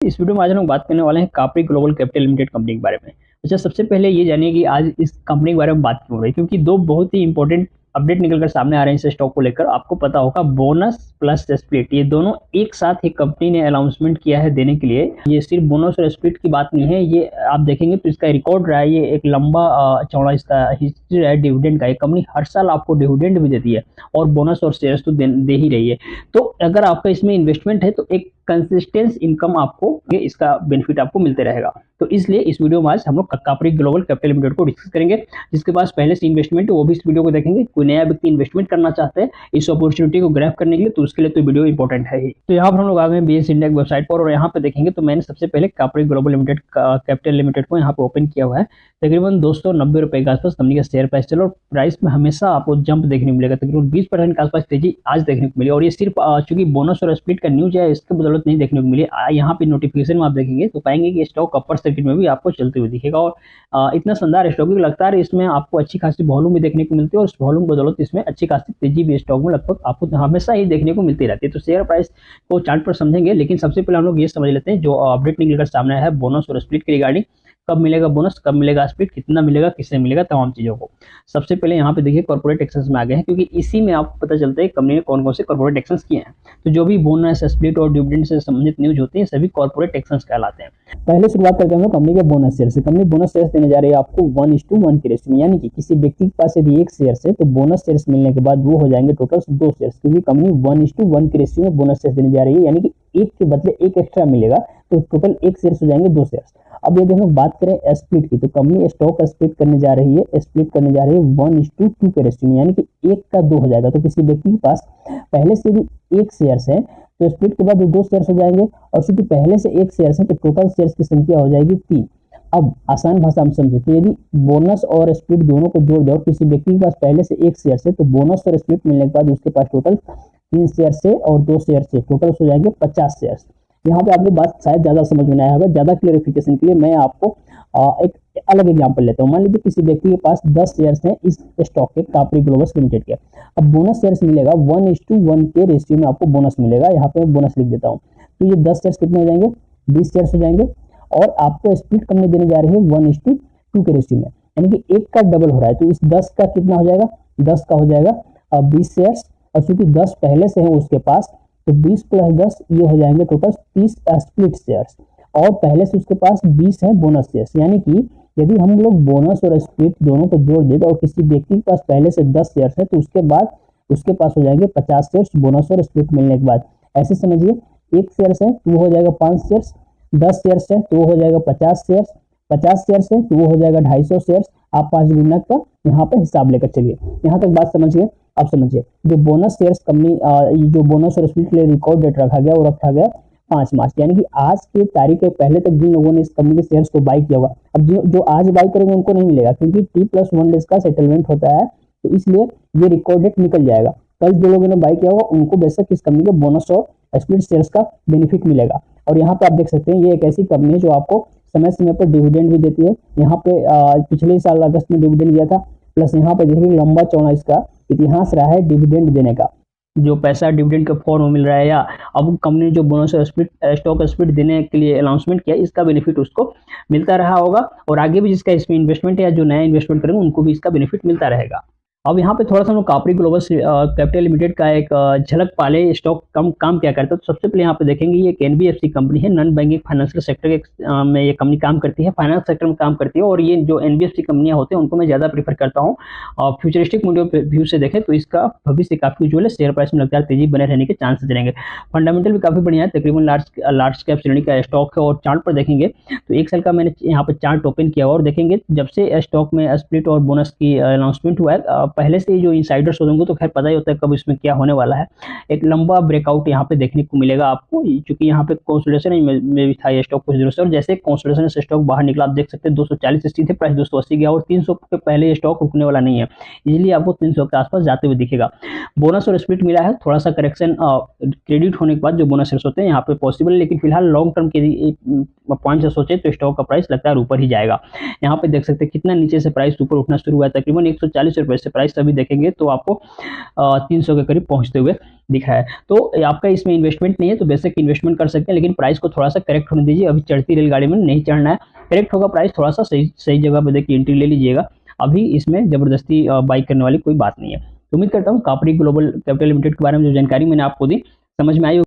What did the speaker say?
इस वीडियो में आज हम लोग बात करने वाले हैं कापरी ग्लोबल कैपिटल लिमिटेड कंपनी के बारे में। अच्छा, सबसे पहले ये जानिए कि आज इस कंपनी के बारे में बात क्यों हो रही है, क्योंकि दो बहुत ही इंपॉर्टेंट अपडेट निकलकर सामने आ रहे हैं इस स्टॉक को लेकर। आपको पता होगा बोनस प्लस स्प्लिट, ये दोनों एक साथ ही कंपनी ने अनाउंसमेंट किया है देने के लिए। ये सिर्फ बोनस और स्प्लिट की बात नहीं है, ये आप देखेंगे तो इसका रिकॉर्ड रहा है, ये एक लंबा चौड़ा इसका हिस्ट्री रहा है डिविडेंड का। ये कंपनी हर साल आपको डिविडेंड भी देती है और बोनस और शेयर्स तो दे ही रही है। तो अगर आपका इसमें इन्वेस्टमेंट है तो एक कंसिस्टेंस इनकम आपको, इसका बेनिफिट आपको मिलते रहेगा। तो इसलिए इस वीडियो में आज हम लोग कापरी ग्लोबल कैपिटल लिमिटेड को डिस्कस करेंगे। जिसके पास पहले से इन्वेस्टमेंट है वो भी इस वीडियो को देखेंगे। कोई नया व्यक्ति इन्वेस्टमेंट करना चाहते हैं इस अपॉर्चुनिटी को ग्रैब करने के लिए, तो उसके लिए तो वीडियो इंपॉर्टेंट है ही। तो यहाँ पर हम लोग आ गए बीएस इंडिया की वेबसाइट पर और यहाँ पे देखेंगे तो मैंने सबसे पहले कापरी ग्लोबल लिमिटेड कैपिटल लिमिटेड को यहाँ पे ओपन किया हुआ है। तकरीबन 290 रुपए के आसपास कंपनी का शेयर प्राइस चलो, और प्राइस में हमेशा आपको जंप देखने को मिलेगा, तकरीबन 20% के आसपास तेजी आज देखने को मिली। और ये सिर्फ चूंकि बोनस और स्प्लिट का न्यूज है, इसके बदौलत नहीं देखने को मिली। यहाँ पे नोटिफिकेशन में आप देखेंगे तो पाएंगे कि स्टॉक अपर सर्किट में भी आपको चलते हुए दिखेगा। और इतना शानदार स्टॉक भी लगता है, इसमें आपको अच्छी खासी वॉल्यूम भी देखने को मिलती है और उस वॉल्यूम की बदौलत इसमें अच्छी खासी तेजी भी स्टॉक में लगभग आपको हमेशा ही देखने को मिलती रहती है। तो शेयर प्राइस को चार्ट पर समझेंगे, लेकिन सबसे पहले हम लोग ये समझ लेते हैं जो अपडेट निकलकर सामने आया है बोनस और स्प्लिट के रिगार्डिंग। कब मिलेगा बोनस, कब मिलेगा स्प्लिट, कितना मिलेगा, किससे मिलेगा, तमाम चीजों को। सबसे पहले यहाँ पे देखिए कॉर्पोरेट एक्शंस में आ गए हैं, क्योंकि इसी में आपको पता चलता है कंपनी ने कौन कौन से कॉर्पोरेट एक्शंस किए हैं। तो जो भी बोनस स्प्लिट और डिविडेंड से संबंधित न्यूज होती है सभी कॉर्पोरेट एक्शंस कहलाते हैं। पहले शुरुआत करते हैं हम लोग कंपनी के बोनस शेयर से। कंपनी बोनस शेयर देने जा रही है आपको 1:1 के रेशियो में, यानी कि किसी व्यक्ति के पास यदि एक शेयर है तो बोनस शेयर मिलने के बाद वो हो जाएंगे टोटल 2 शेयर, क्योंकि कंपनी 1:1 के रेशियो में बोनस शेयर देने जा रही है, यानी कि एक के बदले एक एक्स्ट्रा मिलेगा, तो टोटल 1 शेयर हो जाएंगे 2 शेयर। अब यदि हम लोग बात करें स्प्लिट की, तो कंपनी स्टॉक स्प्लिट करने जा रही है, 1:2 के रेशियो में, यानी कि 1 का 2 हो जाएगा। तो किसी व्यक्ति के पास पहले से भी 1 शेयर है तो स्प्लिट के बाद 2 शेयर हो जाएंगे, और चूंकि पहले से 1 शेयर है तो टोटल शेयर की संख्या हो जाएगी 3। अब आसान भाषा हम समझे तो यदि बोनस और स्प्लिट दोनों को जोड़ दो और किसी व्यक्ति के पास पहले से 1 शेयर है तो बोनस और स्प्लिट मिलने के बाद उसके पास टोटल 3 शेयर से और 2 शेयर से टोटल हो जाएंगे 50 शेयर। यहाँ पे आपको बात शायद ज्यादा समझ में आया होगा। ज्यादा क्लियरिफिकेशन के लिए मैं आपको एक अलग एग्जांपल लेता हूँ। मान लीजिए किसी व्यक्ति के पास 10 शेयर्स हैं इस स्टॉक के कापरी ग्लोबल लिमिटेड के। अब बोनस शेयर्स मिलेगा 1:1 के रेशियो में आपको बोनस मिलेगा। यहाँ पे बोनस लिख देता हूँ। तो ये 10 शेयर्स कितने हो जाएंगे, 20 शेयर्स हो जाएंगे, और आपको स्प्लिट कंपनी देने जा रही है 1:2 के रेशियो में, यानी कि 1 का डबल हो रहा है। तो इस 10 का कितना हो जाएगा, 10 का हो जाएगा 20 शेयर्स, और चूंकि 10 पहले से है उसके पास तो 20 + 10 ये हो जाएंगे टोटल 30 स्प्लिट शेयर्स, और पहले से उसके पास 20 है बोनस शेयर्स। यानी कि यदि हम लोग बोनस और स्प्लिट दोनों को जोड़ दें और किसी व्यक्ति के पास पहले से 10 शेयर्स है तो उसके बाद उसके पास हो जाएंगे 50 शेयर्स बोनस और स्प्लिट मिलने के बाद। ऐसे समझिए 1 शेयर्स है तो वो हो जाएगा 5 शेयर्स, 10 शेयर्स है तो वो हो जाएगा 50 शेयर्स, 50 शेयर्स है तो वो हो जाएगा 250 शेयर्स। आप 5 गुना का यहाँ पे हिसाब लेकर चलिए। यहाँ तक बात समझिए। अब समझिए जो बोनस शेयर्स कंपनी, जो बोनस और स्प्लिट के लिए रिकॉर्ड डेट रखा गया वो रखा गया 5 मार्च, यानी कि आज के तारीख के पहले तक जिन लोगों ने इस कंपनी के शेयर्स को बाई किया होगा, अब जो आज बाई करेंगे उनको नहीं मिलेगा, क्योंकि T+1 डेज का सेटलमेंट होता है, तो इसलिए ये रिकॉर्ड डेट निकल जाएगा। कल जो लोगों ने बाई किया होगा उनको बेशक इस कंपनी के बोनस और स्प्लिट शेयर्स का बेनिफिट मिलेगा। और यहाँ पे आप देख सकते हैं ये एक ऐसी कंपनी है जो आपको समय समय पर डिविडेंड भी देती है। यहाँ पे पिछले साल अगस्त में डिविडेंड दिया था, प्लस यहाँ पे देखिए लंबा चौड़ा इसका इतिहास रहा है डिविडेंड देने का। जो पैसा डिविडेंड के फॉर्म में मिल रहा है, या अब कंपनी जो बोनस और स्टॉक स्प्लिट देने के लिए अनाउंसमेंट किया, इसका बेनिफिट उसको मिलता रहा होगा, और आगे भी जिसका इसमें इन्वेस्टमेंट है या जो नया इन्वेस्टमेंट करेंगे उनको भी इसका बेनिफिट मिलता रहेगा। अब यहाँ पे थोड़ा सा हम लोग कापरी ग्लोबल कैपिटल लिमिटेड का एक झलक पाले स्टॉक काम क्या करता है। तो सबसे पहले यहाँ पे देखेंगे ये एक एनबीएफसी कंपनी है, नॉन बैंकिंग फाइनेंशियल सेक्टर के में ये कंपनी काम करती है, फाइनेंस सेक्टर में काम करती है। और ये जो एनबीएफसी कंपनियां होते हैं उनको मैं ज्यादा प्रीफर करता हूँ। फ्यूचरिस्टिक व्यू से देखें तो इसका भविष्य काफी उज्ज्वल है, शेयर प्राइस में लगातार तेजी बने रहने के चांसेस रहेंगे। फंडामेंटल भी काफी बढ़िया है, तकरीबन लार्ज कैप श्रेणी का स्टॉक है। और चार्ट पर देखेंगे तो 1 साल का मैंने यहाँ पर चार्ट ओपन किया और देखेंगे जब से स्टॉक में स्प्लिट और बोनस की अनाउंसमेंट हुआ है, पहले से जो इनसाइडर्स होंगे तो खैर पता ही होता है कब इसमें क्या होने वाला है। एक लंबा ब्रेकआउट यहाँ पे देखने को मिलेगा आपको, क्योंकि यहाँ पे कंसोलिडेशन में भी था ये स्टॉक कुछ दिनों से, और जैसे कंसोलिडेशन से स्टॉक बाहर निकला आप देख सकते हैं 240 स्थित है, प्राइस 280 गया, और 300 के पहले ये स्टॉक रुकने वाला नहीं है, इसलिए आपको 300 के आसपास जाते हुए दिखेगा। बोनस और स्प्लिट मिला है, थोड़ा सा करेक्शन क्रेडिट होने के बाद जो बोनस शेयर्स होते हैं यहाँ पे पॉसिबल है, लेकिन फिलहाल लॉन्ग टर्म के पॉइंट से सोचे तो स्टॉक का प्राइस लगता है ऊपर ही जाएगा। यहाँ पे देख सकते हैं कितना नीचे से प्राइस ऊपर उठना शुरू हुआ है, तकरीबन 140 रुपए से प्राइस प्राइस अभी देखेंगे तो आपको 300 के करीब पहुंचते हुए दिख रहा है। तो आपका इसमें इन्वेस्टमेंट नहीं है तो बेशक इन्वेस्टमेंट कर सकते हैं, लेकिन प्राइस को थोड़ा सा करेक्ट होने दीजिए। अभी चढ़ती रेलगाड़ी में नहीं चढ़ना है, करेक्ट होगा प्राइस, थोड़ा सा सही सही जगह पे देखिए एंट्री ले लीजिएगा। अभी इसमें जबरदस्ती बाई करने वाली कोई बात नहीं है। तो उम्मीद करता हूँ कापरी ग्लोबल कैपिटल लिमिटेड के बारे में जो जानकारी मैंने आपको दी समझ में आई।